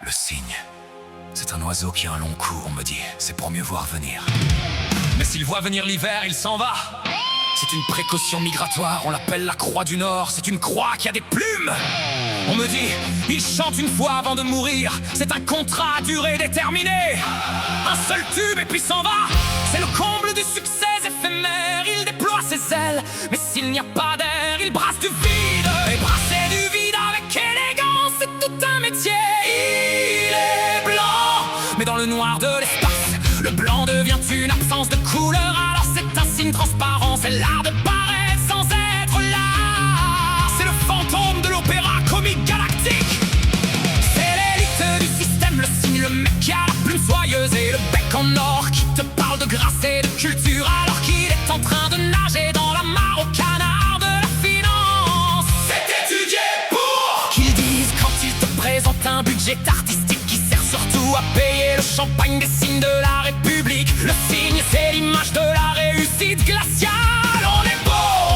Le cygne, c'est un oiseau qui a un long cou, on me dit. C'est pour mieux voir venir. Mais s'il voit venir l'hiver, il s'en va. C'est une précaution migratoire, on l'appelle la croix du Nord. C'est une croix qui a des plumes. On me dit, il chante une fois avant de mourir. C'est un contrat à durée déterminée. Un seul tube et puis s'en va. C'est le comble du succès éphémère. Il déploie ses ailes, mais s'il n'y a pas d'air, il brasse du vide. Et brasser du vide avec élégance, c'est tout un métier. Il est blanc, mais dans le noir de l'espace, le blanc devient une absence de couleur. Alors c'est un signe transparent, c'est l'art de paraître sans être là. C'est le fantôme de l'opéra comique galactique. C'est l'élite du système, le cygne, le mec qui a la plume soyeuse et le bec en or, qui te parle de grâce et de culture alors qu'il est en train de nager dans la mare au canard de la finance. C'est étudié pour qu'ils disent quand ils te présentent un budget artistique qui sert surtout à payer le champagne des signes de la République. Le cygne, c'est l'image de la réussite glaciale. On est beau,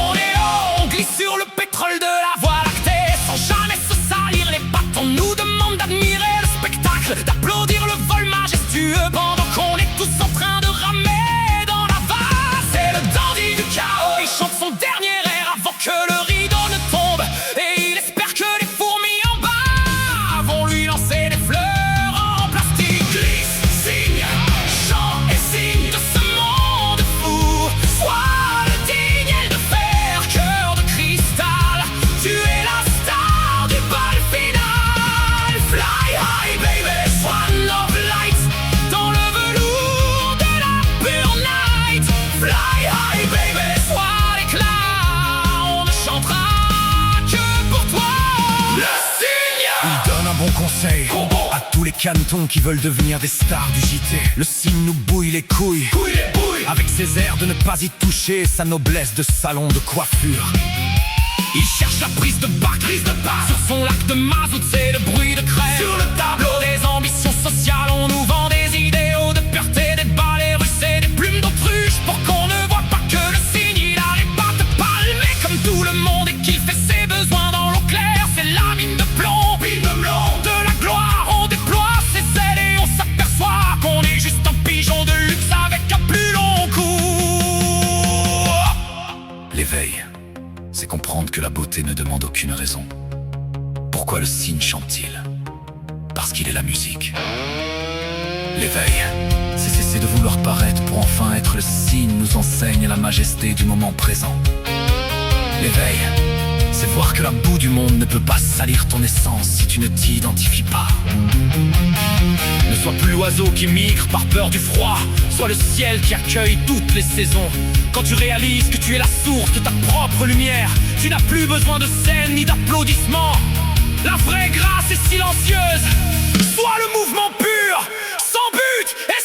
on est haut, on glisse sur le pétrole de la Voie lactée sans jamais se salir les pattes. On nous demande d'admirer le spectacle, d'applaudir le vol majestueux pendant qu'on est tous en train de ramer dans la vase. C'est le dandy du chaos, il chante son dernier air avant que le rideau ne tombe. Et il espère que les fourmis en bas vont lui lancer des fleurs en plastique. Glisse, signe, chant et signe de ce monde fou. Sois le digne et de fer, cœur de cristal. Tu es la star du bal final. Fly high baby, swan of light, dans le velours de la pure night. Fly high baby, sois l'éclat, on ne chantera que pour toi. Le cygne, il donne un bon conseil à tous les canetons qui veulent devenir des stars du JT. Le cygne nous bouille les couilles, avec ses airs de ne pas y toucher, sa noblesse de salon de coiffure. Il cherche la prise de bac, sur son lac de mazout, c'est le bruit de crème. Sur le tableau des ambitions sociales, on nous vend des idéaux de pureté, des balais russes et des plumes d'autruche, pour qu'on ne voit pas que le cygne, il arrive pas à te palmer comme tout le monde et qu'il fait ses besoins dans l'eau claire. C'est la mine de plomb, de la gloire, on déploie ses ailes et on s'aperçoit qu'on est juste un pigeon de luxe avec un plus long cou. L'éveil, c'est comprendre que la beauté ne demande aucune raison. Pourquoi le cygne chante-t-il? Parce qu'il est la musique. L'éveil, c'est cesser de vouloir paraître pour enfin être. Le cygne nous enseigne la majesté du moment présent. L'éveil, c'est voir que la boue du monde ne peut pas salir ton essence si tu ne t'identifies pas. Ne sois plus l'oiseau qui migre par peur du froid, sois le ciel qui accueille toutes les saisons. Quand tu réalises que tu es la source de ta propre lumière, tu n'as plus besoin de scène ni d'applaudissements. La vraie grâce est silencieuse. Sois le mouvement pur, sans but et